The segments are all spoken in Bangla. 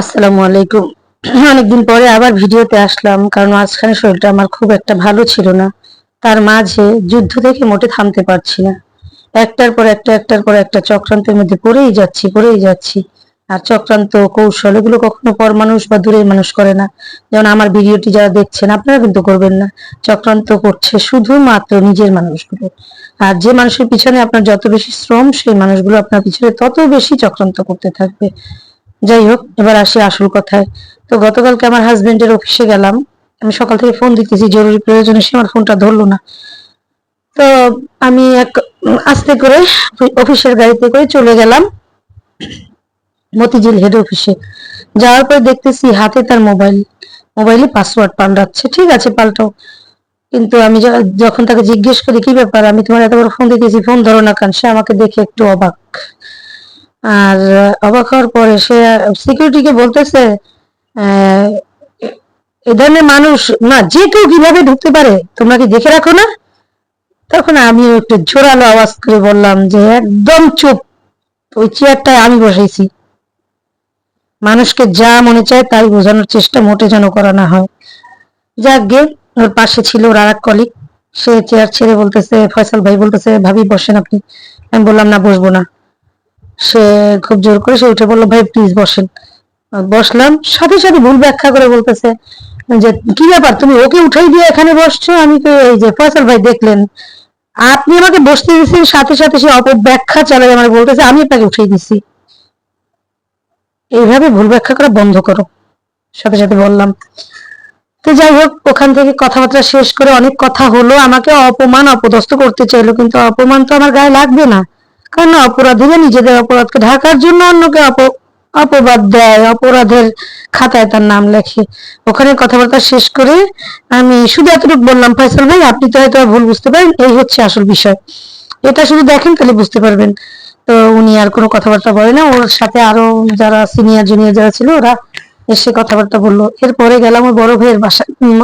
আসসালামু আলাইকুম। অনেকদিন পরে আবার ভিডিওতে আসলাম, কারণ মাঝখানে শরীরটা আমার খুব একটা ভালো ছিল না। তার মাঝে যুদ্ধ থেকে মোটে থামতে পারছি না। একটার পর একটা চক্রান্তের মধ্যে পড়েই যাচ্ছি। আর চক্রান্ত কৌশল এগুলো কখনো পর মানুষ বা দূরের মানুষ করে না। যেমন আমার ভিডিওটি যারা দেখছেন আপনারা কিন্তু করবেন না। চক্রান্ত করছে শুধুমাত্র নিজের মানুষগুলো। আর যে মানুষের পিছনে আপনার যত বেশি শ্রম, সেই মানুষগুলো আপনার পিছনে তত বেশি চক্রান্ত করতে থাকবে। যাই হোক, এবার আসি আসল কথায়। তো গতকালকে আমার হাজবেন্ডের অফিসে গেলাম। আমি সকাল থেকে ফোন দিতেছি জরুরি প্রয়োজনে, সে আমার ফোনটা ধরলো না। তো আমি আস্তে করে অফিসের গাড়িতে করে চলে গেলাম মতিঝিল হেড অফিসে। যাওয়ার পর দেখতেছি হাতে তার মোবাইলে পাসওয়ার্ড পাল্টাচ্ছে। ঠিক আছে, পাল্টাও। কিন্তু আমি যখন তাকে জিজ্ঞেস করি কি ব্যাপার, আমি তোমার এত বড় ফোন দিতেছি, ফোন ধরো না কেন, সে আমাকে দেখে একটু অবাক। আর অবাক হওয়ার পরে সে সিকিউরিটিকে বলতেছে, আহ, এ ধরনের মানুষ না যে কেউ কিভাবে ঢুকতে পারে, তোমরা কি দেখে রাখো না? তখন আমি একটু জোরালো আওয়াজ করে বললাম যে একদম চুপ, ওই চেয়ারটায় আমি বসাইছি। মানুষকে যা মনে চায় তাই বোঝানোর চেষ্টা মোটে যেন করা না হয়। যাক গে, ওর পাশে ছিল ওর আর এক কলিগ। সে চেয়ার ছেড়ে বলতেছে, ফয়সাল ভাই বলতেছে, ভাবি বসেন আপনি। আমি বললাম না, বসবো না। সে খুব জোর করে সে উঠে বললো, ভাই প্লিজ বসেন। বসলাম, সাথে সাথে ভুল ব্যাখ্যা করে বলতেছে যে কি ব্যাপার, তুমি ওকে উঠাই দিয়ে এখানে বসছো? আমি তো এই যে ফয়সাল ভাই দেখলেন, আপনি আমাকে বসতে দিয়েছেন, সাথে সাথে সে অপব্যাখ্যা চালায় আমার বলতেছে আমি আপনাকে উঠিয়ে দিচ্ছি। এইভাবে ভুল ব্যাখ্যা করা বন্ধ করো, সাথে সাথে বললাম। তো যাই হোক, ওখান থেকে কথাবার্তা শেষ করে অনেক কথা হলো, আমাকে অপমান অপদস্থ করতে চাইলো, কিন্তু অপমান তো আমার গায়ে লাগবে না। কারণ অপরাধীরা নিজেদের অপরাধকে ঢাকার জন্য অন্যকে অপবাদ দেয়, অপরাধের খাতায় তার নাম লেখে। ওখানে কথাবার্তা শেষ করে আমি শুধু এতটুকু বললাম, ফয়সাল ভাই আপনি তো হয়তো ভুল বুঝতে পারেন, এই হচ্ছে আসল বিষয়, এটা শুধু দেখেন তাহলে বুঝতে পারবেন। তো উনি আর কোনো কথাবার্তা বলে না, ওর সাথে আরো যারা সিনিয়র জুনিয়র যারা ছিল ওরা এসে কথাবার্তা বললো। এরপরে গেলাম ওর বড় ভাইয়ের বাসা,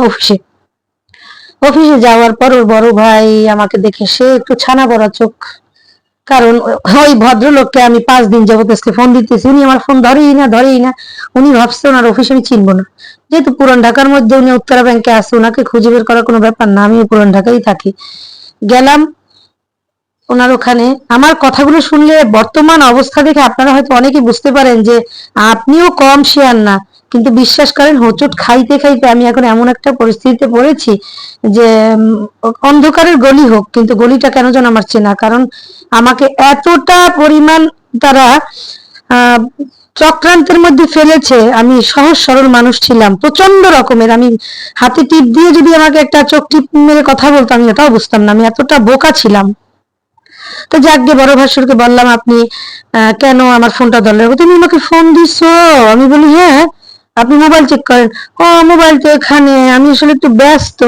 অফিসে। অফিসে যাওয়ার পর ওর বড় ভাই আমাকে দেখে সে একটু ছানা বড়া চোখ। কারণ ওই ভদ্রলোককে আমি 5 দিন যাবত আজকে ফোন দিতেছি, উনি আমার ফোন ধরেই না। উনি ভাবছে ওনার অফিস আমি চিনবো না। যেহেতু পুরান ঢাকার মধ্যে উনি উত্তরা ব্যাংকে আছে, ওনাকে খুঁজে বের করার কোনো ব্যাপার না, আমিও পুরান ঢাকায় থাকি। গেলাম ওনার ওখানে। আমার কথাগুলো শুনলে বর্তমান অবস্থা দেখে আপনারা হয়তো অনেকেই বুঝতে পারেন যে আপনিও কম শেয়ার না। কিন্তু বিশ্বাস করেন, হোঁচট খাইতে খাইতে আমি এখন এমন একটা পরিস্থিতিতে পড়েছি যে অন্ধকারের গলি হোক, কিন্তু গলিটা কেন যেন আমার চেনা। কারণ আমাকে এতটা পরিমাণ তারা আহ চক্রান্তের মধ্যে ফেলেছে। আমি সহজ সরল মানুষ ছিলাম প্রচন্ড রকমের, আমি হাতে টিপ দিয়ে যদি আমাকে একটা চোখ টিপ মেরে কথা বলতো আমি এটাও বুঝতাম না, আমি এতটা বোকা ছিলাম। তো যাক গে, বড় ভাসুরকে বললাম, আপনি কেন আমার ফোনটা ধরলেন? তুমি আমাকে ফোন দিছো? আমি বলি হ্যাঁ। আপনি মোবাইল চেক করেন। ও, মোবাইল তো এখানে, আমি আসলে একটু ব্যস্ত।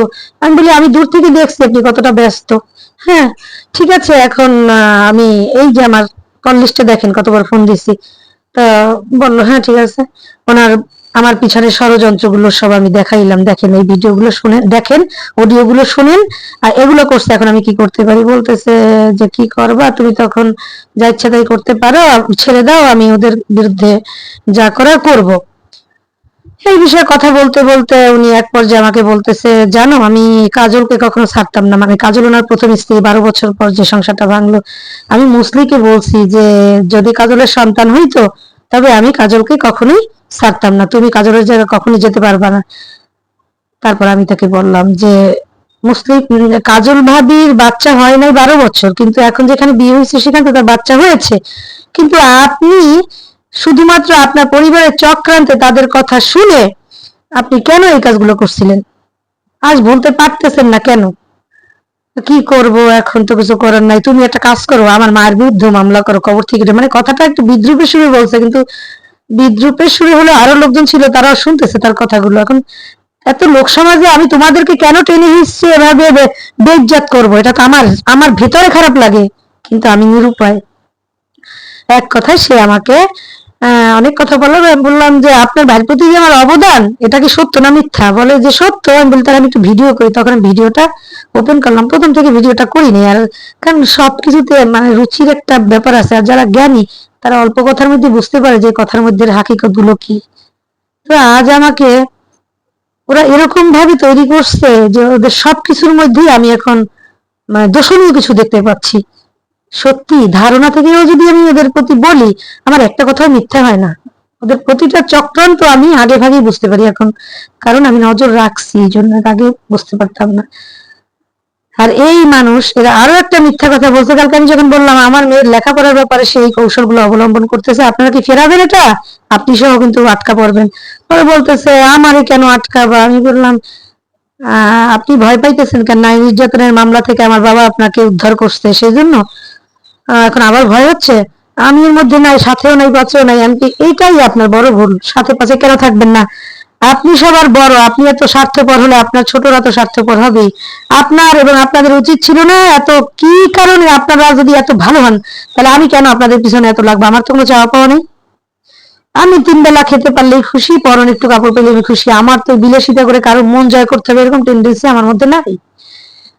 আমি বলি আমি দূর থেকে দেখছি আপনি কতটা ব্যস্ত। হ্যাঁ, ঠিক আছে, এখন আমি এই যে আমার কল লিস্টে দেখেন কতবার ফোন দিছি। তা বললো হ্যাঁ ঠিক আছে। ওনার আমার পিছনে ষড়যন্ত্রগুলো সব আমি দেখাইলাম, দেখেন এই ভিডিওগুলো শুনেন, দেখেন অডিওগুলো শুনেন, আর এগুলো করছে, এখন আমি কি করতে পারি? বলতেছে যে কি করবা তুমি, তখন যা ইচ্ছা তাই করতে পারো, ছেড়ে দাও, আমি ওদের বিরুদ্ধে যা করার করব। এই বিষয়ে কথা বলতে বলতে উনি এক পর্যায়ে আমাকে বলতেছে, জানো আমি কাজলকে কখনো ছাড়তাম না। মানে কাজল ওনার প্রথম স্ত্রী, 12 বছর পর যে সংসারটা ভাঙলো। আমি মুসলিকে বলছি যে যদি কাজলের সন্তান হইতো তবে আমি কাজলকে কখনোই ছাড়তাম না, তুমি কাজলের জায়গায় কখনোই যেতে পারবা না। তারপর আমি তাকে বললাম যে মুসলিম, কাজল ভাবির বাচ্চা হয় নাই 12 বছর, কিন্তু এখন যেখানে বিয়ে হয়েছে সেখানে তো তার বাচ্চা হয়েছে। কিন্তু আপনি শুধুমাত্র আপনার পরিবারের চক্রান্তে তাদের কথা শুনে আপনি কেন এই কাজগুলো করছিলেন? আজ বলতে পারতেছেন না কেন? কি করব, এখন তো কিছু করার নাই। তুমি একটা কাজ করো, আমার মায়ের বিরুদ্ধে মামলা করো, কবর থেকে মানে কথাটা একটু বিদ্রুপের সুরে বলছে, কিন্তু বিদ্রুপের সুরে হলে আরো লোকজন ছিল, তারাও শুনতেছে তার কথাগুলো। এখন এত লোক সমাজে আমি তোমাদেরকে কেন টেনে হিসছে এভাবে বেইজ্জত করবো? এটা তো আমার আমার ভেতরে খারাপ লাগে, কিন্তু আমি নিরুপায়। এক কথায় সে আমাকে অনেক কথা বললো। আমি বললাম যে আপনার ভাইয়ের প্রতি যে আমার অবদান, এটা কি সত্য না মিথ্যা? বলে যে সত্য। আমি বলি তাহলে আমি একটু ভিডিও করি। তখন ভিডিওটা ওপেন করলাম, প্রথম থেকে ভিডিওটা করিনি। আর কারণ সবকিছুতে মানে রুচির একটা ব্যাপার আছে, আর যারা জ্ঞানী তারা অল্প কথার মধ্যে বুঝতে পারে যে কথার মধ্যে হাকিকত গুলো কি। তো আজ আমাকে ওরা এরকম ভাবে তৈরি করছে যে ওদের সবকিছুর মধ্যেই আমি এখন মানে দোষণীয় কিছু দেখতে পাচ্ছি। সত্যি ধারণা থেকেও যদি আমি ওদের প্রতি বলি, আমার একটা কথাও মিথ্যা হয় না। ওদের প্রতিটা চক্রান্ত আমি আগে ভাগেই বুঝতে পারি এখন, কারণ আমি নজর রাখছি, এই জন্য আগে বুঝতে পারতাম না। আর এই মানুষ এরা আরো একটা মিথ্যা কথা বলছে। কালকে আমি যখন বললাম আমার মেয়ের লেখাপড়ার ব্যাপারে সেই কৌশলগুলো অবলম্বন করতেছে, আপনারা কি ফেরাবেন এটা? আপনি সহ কিন্তু আটকা পড়বেন। পরে বলতেছে আমারই কেন আটকাবা? আমি বললাম আপনি ভয় পাইতেছেন কেন? নারী নির্যাতনের মামলা থেকে আমার বাবা আপনাকে উদ্ধার করছে, সেই জন্য এখন আবার ভয় হচ্ছে? আমি এর মধ্যে নাই, সাথেও নাই, পাশেও নাই। আমি এইটাই আপনার বড় ভুল। সাথে পাশে কেন থাকবেন না? আপনি সবার বড়, আপনি এত স্বার্থপর হলে আপনার ছোটরা তো স্বার্থপর হবেই। আপনার এবং আপনাদের উচিত ছিল না এত, কি কারণে আপনারা যদি এত ভালো হন তাহলে আমি কেন আপনাদের পিছনে এত লাগবো? আমার তো কোনো চাওয়া পাওয়া নেই। আমি 3 বেলা খেতে পারলেই খুশি, পরনে একটু কাপড় পেলে আমি খুশি। আমার তো বিলাসিতা করে কারো মন জয় করতে হবে এরকম টেন্ডেন্সি আমার মধ্যে নাই।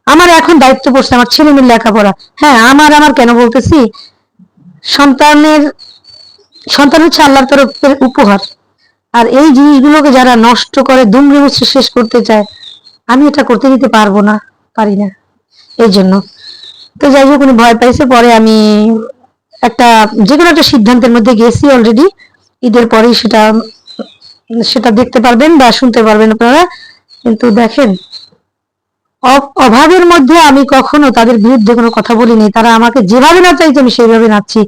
আমার এখন দায়িত্ব পড়ছে আমার ছেলে মেয়ের লেখাপড়া। হ্যাঁ, আমার কেন বলতেছি, সন্তানের সন্তান হচ্ছে আল্লাহর তরফের উপহার। আর এই জিনিসগুলোকে যারা নষ্ট করে দুমড়ে মুচড়ে শেষ করতে চায়, আমি এটা করতে দিতে পারবো না, পারি না। এই জন্য তো যাই হোক, উনি ভয় পাইছে। পরে আমি একটা যেকোনো একটা সিদ্ধান্তের মধ্যে গেছি অলরেডি। ঈদের পরেই সেটা সেটা দেখতে পারবেন বা শুনতে পারবেন আপনারা। কিন্তু দেখেন, অভাবের মধ্যে আমি কখনো তাদের বিরুদ্ধে কোনো কথা বলিনি। তারা আমাকে যেভাবে না চাইছে আমি সেইভাবে নাচছি।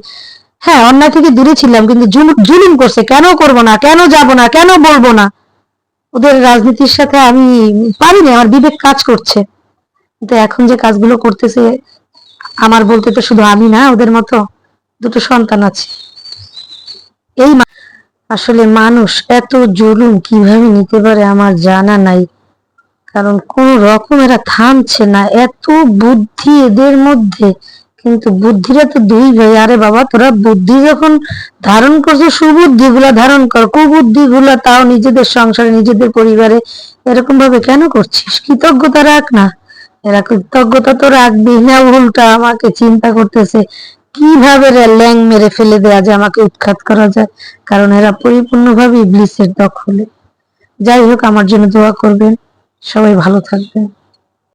হ্যাঁ, অন্যায় থেকে দূরে ছিলাম, কিন্তু জুলুম করছে। কেন করব না, কেন যাব না, কেন বলবো না? ওদের রাজনীতির সাথে আমি পারিনি, আমার বিবেক কাজ করছে। কিন্তু এখন যে কাজগুলো করতেছে, আমার বলতে তো শুধু আমি না, ওদের মতো 2টো সন্তান আছে। এই আসলে মানুষ এত জুলুম কিভাবে নিতে পারে আমার জানা নাই। কারণ কোন রকম এরা থামছে না, এত বুদ্ধি এদের মধ্যে। কিন্তু বুদ্ধিরা তো 2 ভাই। আরে বাবা, তোরা বুদ্ধি যখন ধারণ করছো, সুবুদ্ধি গুলা ধারণ কর। কুবুদ্ধি গুলা তাও নিজেদের সংসারে, নিজেদের পরিবারে এরকম ভাবে কেন করছিস? কৃতজ্ঞতা রাখ না। এরা কৃতজ্ঞতা তো রাখবেই না, উল্টা আমাকে চিন্তা করতেছে কিভাবে ল্যাং মেরে ফেলে দেয়া যায়, আমাকে উৎখাত করা যায়। কারণ এরা পরিপূর্ণভাবে ইবলিসের দখলে। যাই হোক, আমার জন্য দোয়া করবেন। সবাই ভালো থাকবেন।